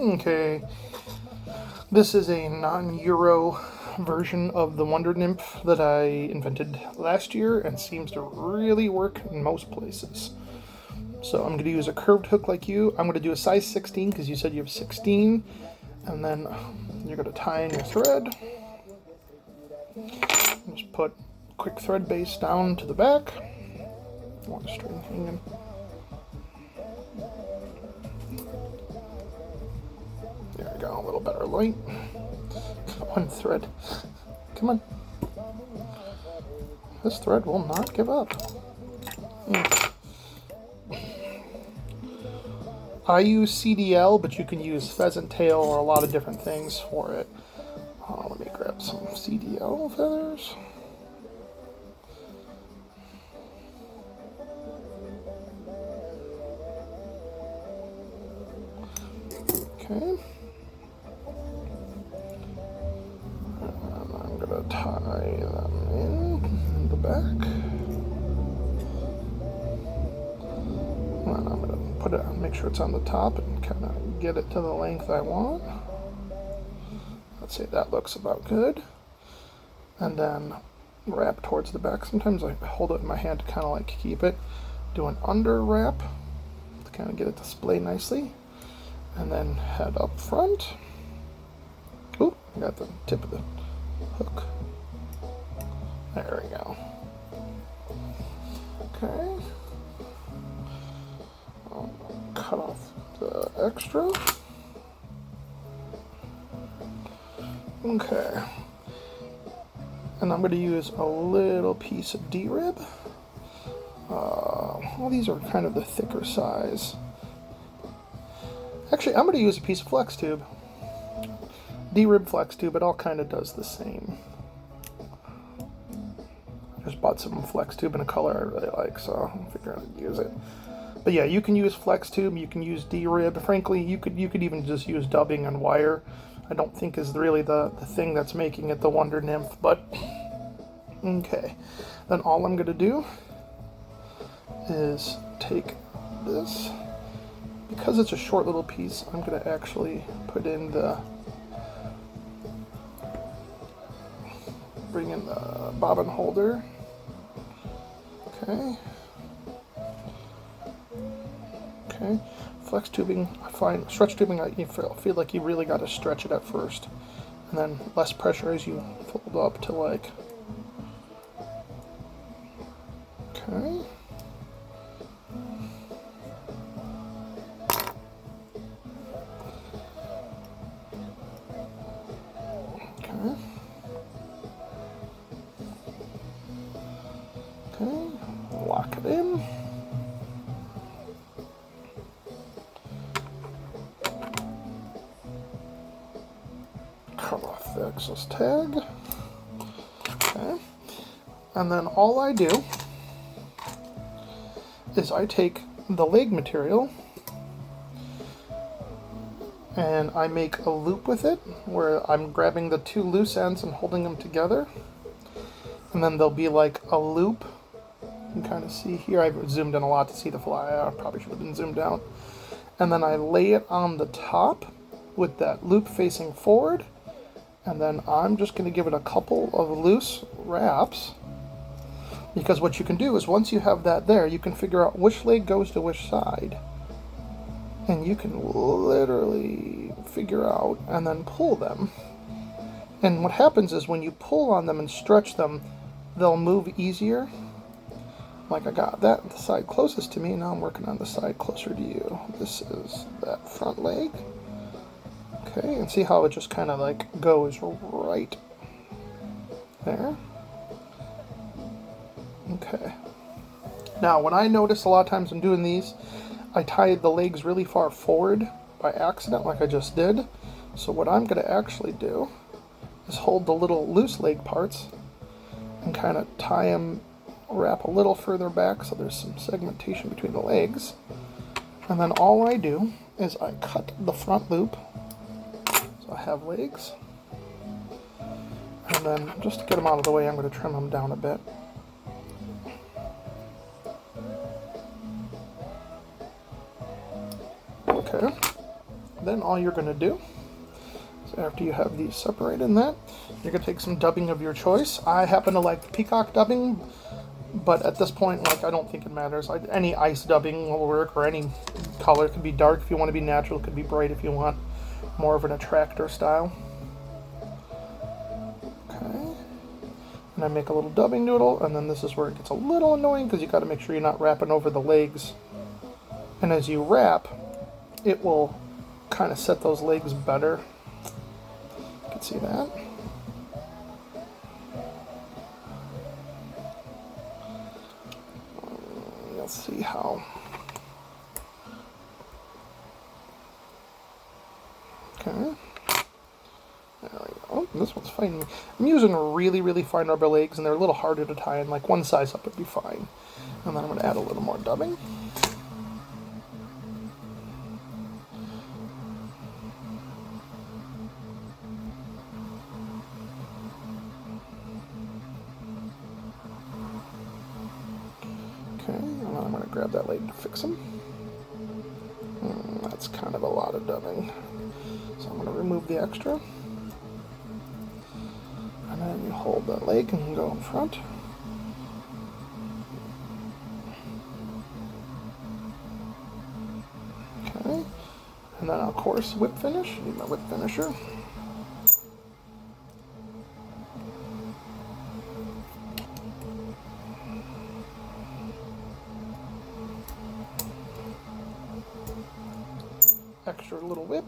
Okay, this is a non-Euro version of the Wonder Nymph that I invented last year and seems to really work in most places. So I'm going to use a curved hook like you. I'm going to do a size 16 because you said you have 16. And then you're going to tie in your thread. Just put quick thread base down to the back. One string hanging. There we go, a little better light. One thread. Come on. This thread will not give up. I use CDL, but you can use pheasant tail or a lot of different things for it. Let me grab some CDL feathers. Okay. And I'm going to tie them in the back. And I'm going to put it, make sure it's on the top and kind of get it to the length I want. Let's say that looks about good. And then wrap towards the back. Sometimes I hold it in my hand to kind of like keep it. Do an under wrap to kind of get it to splay nicely. And then head up front. Oop, I got the tip of the hook. There we go. Okay. I'll cut off the extra. Okay. And I'm going to use a little piece of D-rib. Well, these are kind of the thicker size. Actually, I'm going to use a piece of flex tube. D-rib flex tube, it all kind of does the same. I just bought some flex tube in a color I really like, so I'm figuring out to use it. But yeah, you can use flex tube, you can use D-rib. Frankly, you could even just use dubbing and wire. I don't think is really the thing that's making it the Wonder Nymph, but okay. Then all I'm going to do is take this. Because it's a short little piece, I'm going to actually put in bring in the bobbin holder. Okay. Okay. Flex tubing, I find stretch tubing, you feel like you really got to stretch it at first, and then less pressure as you fold up to like. Okay. Okay. Okay. Lock it in. Cut off the excess tag. Okay. And then all I do is I take the leg material and I make a loop with it where I'm grabbing the two loose ends and holding them together. And then there'll be like a loop. You can kind of see here, I've zoomed in a lot to see the fly. I probably should have been zoomed out. And then I lay it on the top with that loop facing forward. And then I'm just going to give it a couple of loose wraps. Because what you can do is once you have that there, you can figure out which leg goes to which side. And you can literally figure out and then pull them. And what happens is when you pull on them and stretch them, they'll move easier. Like I got that the side closest to me, now I'm working on the side closer to you. This is that front leg. Okay, and see how it just kind of like goes right there. Okay. Now, when I notice a lot of times I'm doing these, I tie the legs really far forward by accident like I just did. So what I'm going to actually do is hold the little loose leg parts and kind of tie them, wrap a little further back so there's some segmentation between the legs. And then all I do is I cut the front loop. So I have legs. And then just to get them out of the way, I'm going to trim them down a bit. Okay. Then all you're going to do is, after you have these separated in that, you're going to take some dubbing of your choice. I happen to like peacock dubbing, but at this point, like, I don't think it matters. Any ice dubbing will work, or any color. It could be dark if you want to be natural. It could be bright if you want more of an attractor style. Okay. And I make a little dubbing noodle, and then this is where it gets a little annoying because you got to make sure you're not wrapping over the legs. And as you wrap, it will kind of set those legs better. You can see that. Let's see how. Okay. There we go. This one's fine. I'm using really, really fine rubber legs, and they're a little harder to tie in. Like one size up would be fine. And then I'm going to add a little more dubbing. Okay, and then I'm going to grab that leg to fix them. That's kind of a lot of dubbing. So I'm going to remove the extra. And then you hold that leg and go in front. Okay. And then, of course, whip finish. Need my whip finisher. Extra little whip.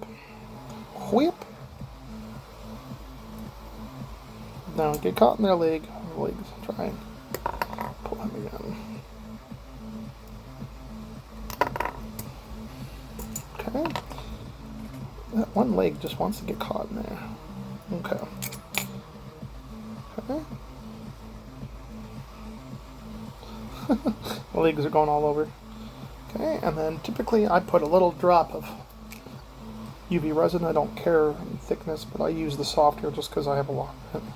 Whip. Now get caught in their leg. The legs. Try and pull him again. Okay. That one leg just wants to get caught in there. Okay. Okay. The legs are going all over. Okay, and then typically I put a little drop of UV resin. I don't care in thickness, but I use the soft here just because I have a lot of it.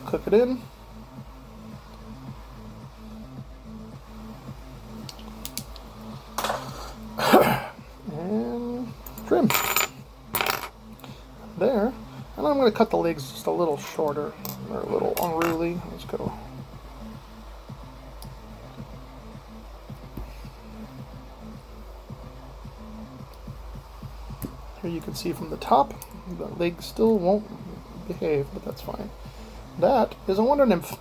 Cook it in. And trim. There. And I'm going to cut the legs just a little shorter. They're a little unruly. Let's go. Here you can see from the top, the leg still won't behave, but that's fine. That is a wonder nymph.